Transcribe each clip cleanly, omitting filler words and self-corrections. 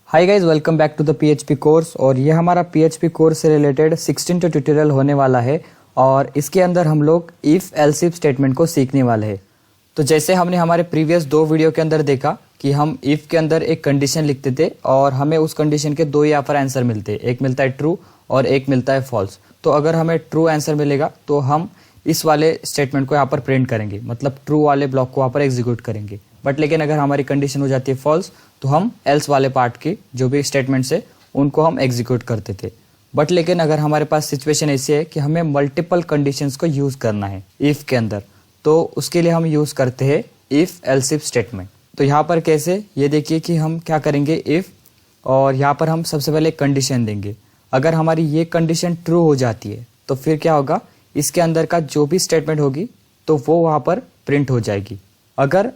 Hi guys, welcome back to the PHP course. और ये हमारा पीएचपी कोर्स से रिलेटेड 16 ट्यूटोरियल होने वाला है और इसके अंदर हम लोग इफ एल्स इफ स्टेटमेंट को सीखने वाले हैं। तो जैसे हमने हमारे प्रीवियस 2 वीडियो के अंदर देखा कि हम इफ के अंदर एक कंडीशन लिखते थे और हमें उस कंडीशन के 2 यहाँ पर आंसर मिलते हैं, एक मिलता है ट्रू और एक मिलता है फॉल्स। तो अगर हमें ट्रू आंसर मिलेगा तो हम इस वाले स्टेटमेंट को यहाँ पर प्रिंट करेंगे, मतलब ट्रू वाले ब्लॉक को यहाँ पर एग्जीक्यूट करेंगे। बट लेकिन अगर हमारी कंडीशन हो जाती है फॉल्स तो हम एल्स वाले पार्ट की जो भी स्टेटमेंट्स है उनको हम एग्जीक्यूट करते थे। बट लेकिन अगर हमारे पास सिचुएशन ऐसी है कि हमें मल्टीपल कंडीशंस को यूज करना है इफ के अंदर, तो उसके लिए हम यूज करते हैं इफ एल्स इफ स्टेटमेंट। तो यहाँ पर कैसे, ये देखिए कि हम क्या करेंगे इफ, और यहाँ पर हम सबसे पहले कंडीशन देंगे। अगर हमारी ये कंडीशन ट्रू हो जाती है तो फिर क्या होगा, इसके अंदर का जो भी स्टेटमेंट होगी तो वो वहाँ पर प्रिंट हो जाएगी। अगर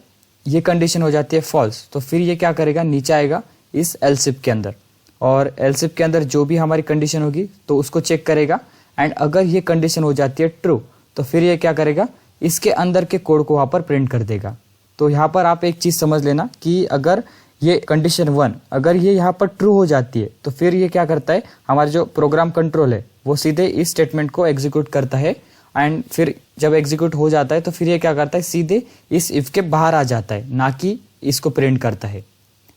ये कंडीशन हो जाती है फॉल्स तो फिर ये क्या करेगा, नीचे आएगा इस एल्स इफ के अंदर, और एल्स इफ के अंदर जो भी हमारी कंडीशन होगी तो उसको चेक करेगा। एंड अगर ये कंडीशन हो जाती है ट्रू तो फिर ये क्या करेगा, इसके अंदर के कोड को वहाँ पर प्रिंट कर देगा। तो यहाँ पर आप एक चीज़ समझ लेना कि अगर ये कंडीशन 1 अगर ये यहाँ पर ट्रू हो जाती है तो फिर ये क्या करता है, हमारा जो प्रोग्राम कंट्रोल है वो सीधे इस स्टेटमेंट को एग्जीक्यूट करता है। एंड फिर जब एग्जीक्यूट हो जाता है तो फिर ये क्या करता है, सीधे इस इफ के बाहर आ जाता है, ना कि इसको प्रिंट करता है।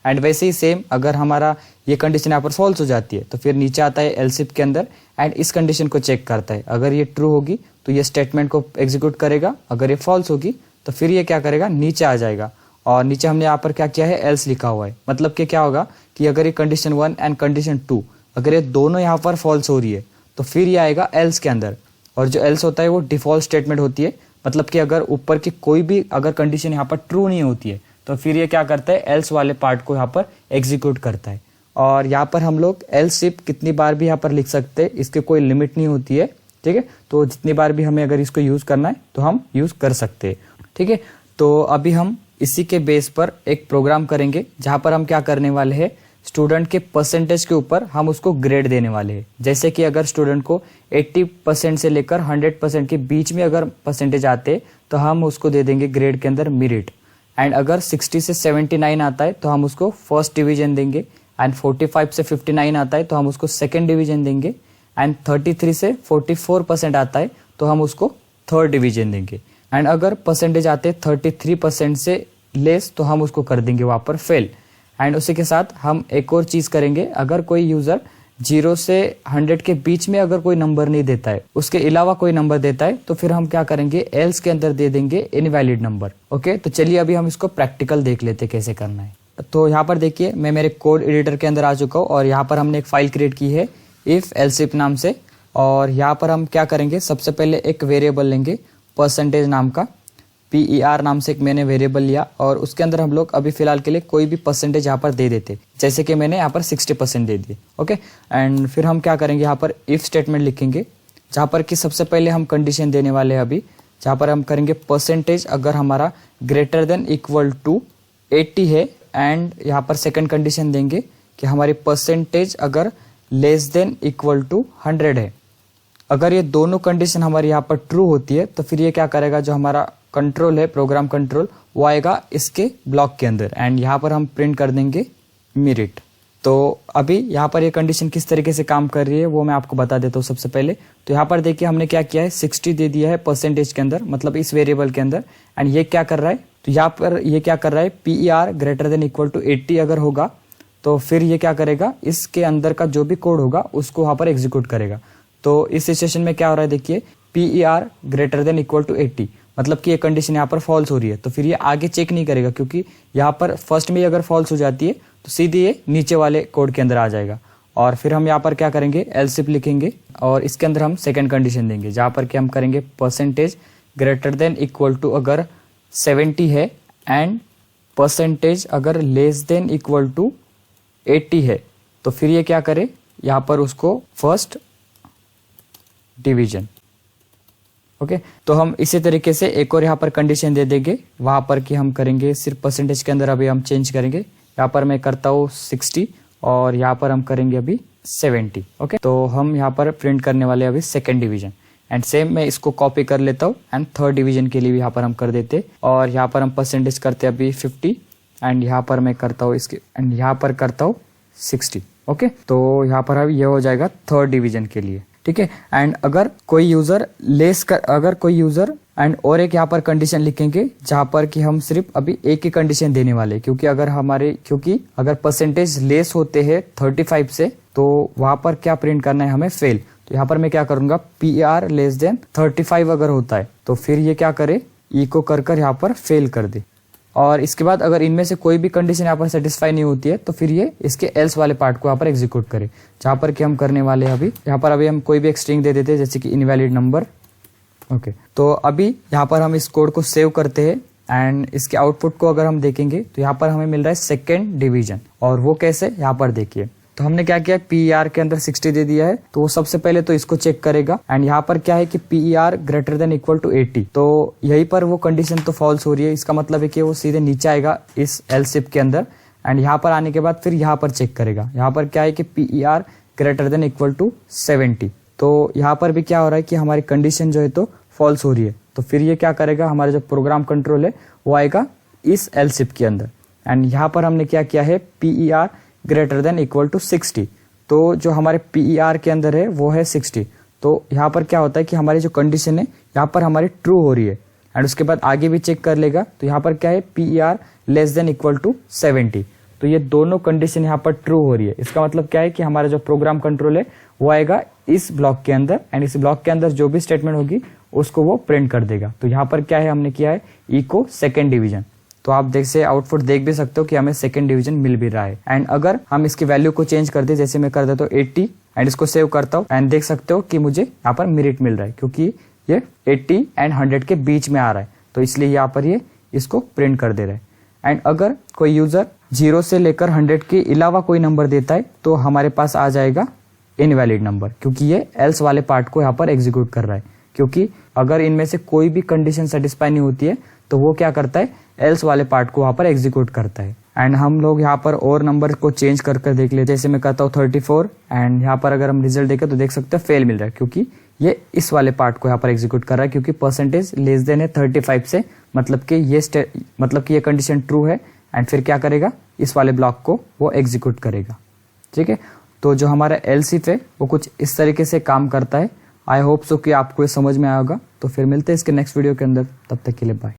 एंड वैसे ही सेम अगर हमारा ये कंडीशन यहाँ पर फॉल्स हो जाती है तो फिर नीचे आता है एल्स इफ के अंदर एंड इस कंडीशन को चेक करता है। अगर ये ट्रू होगी तो ये स्टेटमेंट को एग्जीक्यूट करेगा, अगर ये फॉल्स होगी तो फिर ये क्या करेगा, नीचे आ जाएगा। और नीचे हमने यहाँ पर क्या किया है, एल्स लिखा हुआ है। मतलब कि क्या होगा कि अगर ये कंडीशन 1 एंड कंडीशन 2 अगर ये दोनों यहाँ पर फॉल्स हो रही है तो फिर ये आएगा एल्स के अंदर। और जो एल्स होता है वो डिफॉल्ट स्टेटमेंट होती है, मतलब कि अगर ऊपर की कोई भी अगर कंडीशन यहाँ पर ट्रू नहीं होती है तो फिर ये क्या करता है, एल्स वाले पार्ट को यहाँ पर एग्जीक्यूट करता है। और यहाँ पर हम लोग एल्स इफ कितनी बार भी यहाँ पर लिख सकते हैं, इसके कोई लिमिट नहीं होती है, ठीक है। तो जितनी बार भी हमें अगर इसको यूज करना है तो हम यूज कर सकते हैं, ठीक है। तो अभी हम इसी के बेस पर एक प्रोग्राम करेंगे जहां पर हम क्या करने वाले हैं, स्टूडेंट के परसेंटेज के ऊपर हम उसको ग्रेड देने वाले हैं। जैसे कि अगर स्टूडेंट को 80% से लेकर 100% के बीच में अगर परसेंटेज आते तो हम उसको दे देंगे ग्रेड के अंदर मेरिट। एंड अगर 60 से 79 आता है तो हम उसको फर्स्ट डिवीजन देंगे। एंड 45 से 59 आता है तो हम उसको सेकेंड डिवीजन देंगे। एंड 33 से 44% आता है तो हम उसको थर्ड डिवीजन देंगे। एंड अगर परसेंटेज आते 33% से लेस तो हम उसको कर देंगे वहाँ पर फेल। एंड उसी के साथ हम एक और चीज़ करेंगे, अगर कोई यूज़र 0 से 100 के बीच में अगर कोई नंबर नहीं देता है, उसके अलावा कोई नंबर देता है तो फिर हम क्या करेंगे, एल्स के अंदर दे देंगे इनवैलिड नंबर। ओके, तो चलिए अभी हम इसको प्रैक्टिकल देख लेते कैसे करना है। तो यहाँ पर देखिए मैं मेरे कोड एडिटर के अंदर आ चुका हूँ और यहाँ पर हमने एक फाइल क्रिएट की है इफ एल्स इफ नाम से। और यहाँ पर हम क्या करेंगे, सबसे पहले एक वेरिएबल लेंगे परसेंटेज नाम का, PER नाम से एक मैंने वेरिएबल लिया और उसके अंदर हम लोग अभी फिलहाल के लिए कोई भी परसेंटेज यहाँ पर दे देते, जैसे कि मैंने यहाँ पर 60% दे दिए। ओके, एंड फिर हम क्या करेंगे, यहाँ पर इफ स्टेटमेंट लिखेंगे जहाँ पर कि सबसे पहले हम कंडीशन देने वाले हैं अभी, जहाँ पर हम करेंगे परसेंटेज अगर हमारा ग्रेटर देन इक्वल टू 80 है। एंड यहाँ पर सेकेंड कंडीशन देंगे कि हमारी परसेंटेज अगर लेस देन इक्वल टू 100 है। अगर ये दोनों कंडीशन हमारी यहाँ पर ट्रू होती है तो फिर ये क्या करेगा, जो हमारा कंट्रोल है प्रोग्राम कंट्रोल वो आएगा इसके ब्लॉक के अंदर एंड यहाँ पर हम प्रिंट कर देंगे मेरिट। तो अभी यहाँ पर ये कंडीशन किस तरीके से काम कर रही है वो मैं आपको बता देता हूँ सबसे पहले। तो यहाँ पर देखिए हमने क्या किया है, 60 दे दिया है परसेंटेज के अंदर, मतलब इस वेरिएबल के अंदर। एंड ये क्या कर रहा है, तो यहाँ पर ये क्या कर रहा है, PER greater than equal to 80 अगर होगा तो फिर ये क्या करेगा, इसके अंदर का जो भी कोड होगा उसको वहाँ पर एग्जीक्यूट करेगा। तो इस सिचुएशन में क्या हो रहा है, देखिए PER greater than equal to 80, मतलब कि ये कंडीशन यहाँ पर फॉल्स हो रही है तो फिर ये आगे चेक नहीं करेगा, क्योंकि यहाँ पर फर्स्ट में अगर फॉल्स हो जाती है तो सीधे ये नीचे वाले कोड के अंदर आ जाएगा। और फिर हम यहाँ पर क्या करेंगे, एल्स इफ लिखेंगे और इसके अंदर हम सेकेंड कंडीशन देंगे जहाँ पर कि हम करेंगे percentage greater than equal to अगर 70 है एंड परसेंटेज अगर लेस देन इक्वल टू 80 है तो फिर ये क्या करे, यहाँ पर उसको फर्स्ट डिवीजन। ओके, तो हम इसी तरीके से एक और यहाँ पर कंडीशन दे देंगे वहां पर कि हम करेंगे सिर्फ परसेंटेज के अंदर अभी हम चेंज करेंगे। यहाँ पर मैं करता हूँ 60 और यहाँ पर हम करेंगे अभी 70। ओके, तो हम यहाँ पर प्रिंट करने वाले अभी सेकेंड डिवीजन। एंड सेम मैं इसको कॉपी कर लेता हूँ एंड थर्ड डिवीजन के लिए भी यहाँ पर हम कर देते और यहाँ पर हम परसेंटेज करते अभी 50 एंड यहाँ पर मैं करता हूँ इसके एंड यहाँ पर करता हूँ 60। ओके, तो यहाँ पर अब ये हो जाएगा थर्ड डिवीजन के लिए, ठीक है। एंड अगर कोई यूजर एंड और एक यहाँ पर कंडीशन लिखेंगे जहां पर कि हम सिर्फ अभी एक ही कंडीशन देने वाले, क्योंकि अगर परसेंटेज लेस होते हैं 35 से तो वहां पर क्या प्रिंट करना है हमें, फेल। तो यहाँ पर मैं क्या करूंगा, PR लेस देन 35 अगर होता है तो फिर ये क्या करे, इको कर यहाँ पर फेल कर दे। और इसके बाद अगर इनमें से कोई भी कंडीशन यहाँ पर सेटिस्फाई नहीं होती है तो फिर ये इसके एल्स वाले पार्ट को यहाँ पर एग्जीक्यूट करे, जहां पर कि हम करने वाले हैं अभी हम कोई भी एक स्ट्रिंग दे देते हैं, जैसे कि इनवैलिड नंबर। ओके, तो अभी यहाँ पर हम इस कोड को सेव करते हैं एंड इसके आउटपुट को अगर हम देखेंगे तो यहाँ पर हमें मिल रहा है सेकेंड डिवीजन। और वो कैसे, यहाँ पर देखिए। तो हमने क्या किया, PER के अंदर 60 दे दिया है, तो वो सबसे पहले तो इसको चेक करेगा। एंड यहाँ पर क्या है कि PER greater than equal to 80, तो यहीं पर वो कंडीशन तो फॉल्स हो रही है। इसका मतलब है कि वो सीधे नीचे आएगा इस एल्स इफ के अंदर। एंड यहाँ पर आने के बाद फिर यहाँ पर चेक करेगा। यहाँ पर क्या है कि PER greater than equal to 70, तो यहाँ पर भी क्या हो रहा है कि हमारी कंडीशन जो है तो फॉल्स हो रही है। तो फिर ये क्या करेगा, हमारा जो प्रोग्राम कंट्रोल है वो आएगा इस एल्स इफ के अंदर। एंड यहाँ पर हमने क्या किया है, PER greater than equal to 60, तो जो हमारे PER के अंदर है वो है 60। तो यहाँ पर क्या होता है कि हमारी जो कंडीशन है यहाँ पर हमारी ट्रू हो रही है। एंड उसके बाद आगे भी चेक कर लेगा, तो यहाँ पर क्या है, PER less than equal to 70, तो ये दोनों कंडीशन यहाँ पर ट्रू हो रही है। इसका मतलब क्या है कि हमारा जो प्रोग्राम कंट्रोल है वो आएगा इस ब्लॉक के अंदर। एंड इस ब्लॉक के अंदर जो भी स्टेटमेंट होगी उसको वो प्रिंट कर देगा। तो यहाँ पर क्या है, हमने किया है इको सेकेंड डिवीजन। तो आप आउटपुट देख भी सकते हो कि हमें सेकेंड डिवीजन मिल भी रहा है। एंड अगर हम इसकी वैल्यू को चेंज कर दे, जैसे मैं कर देता हूँ 80 एंड इसको सेव करता हूँ, एंड देख सकते हो कि मुझे यहाँ पर मेरिट मिल रहा है, क्योंकि ये 80 एंड 100 के बीच में आ रहा है, तो इसलिए यहाँ पर ये इसको प्रिंट कर दे रहा है। एंड अगर कोई यूजर 0 से लेकर 100 के अलावा कोई नंबर देता है तो हमारे पास आ जाएगा इनवैलिड नंबर, क्योंकि ये एल्स वाले पार्ट को यहाँ पर एग्जीक्यूट कर रहा है। क्योंकि अगर इनमें से कोई भी कंडीशन सेटिस्फाई नहीं होती है तो वो क्या करता है, एल्स वाले पार्ट को वहां पर एग्जीक्यूट करता है। एंड हम लोग यहाँ पर और नंबर को चेंज कर देख लेते हैं। जैसे मैं करता हूँ 34 एंड यहाँ पर अगर हम रिजल्ट देखें तो देख सकते हैं फेल मिल रहा है, क्योंकि ये इस वाले पार्ट को यहाँ पर एग्जीक्यूट कर रहा है, क्योंकि परसेंटेज लेस देन है 35 से, मतलब कि ये कंडीशन ट्रू है। एंड फिर क्या करेगा, इस वाले ब्लॉक को वो एग्जीक्यूट करेगा, ठीक है। तो जो हमारा एल्स इफ है वो कुछ इस तरीके से काम करता है। आई होप सो कि आपको ये समझ में आएगा। तो फिर मिलते हैं इसके नेक्स्ट वीडियो के अंदर, तब तक के लिए बाय।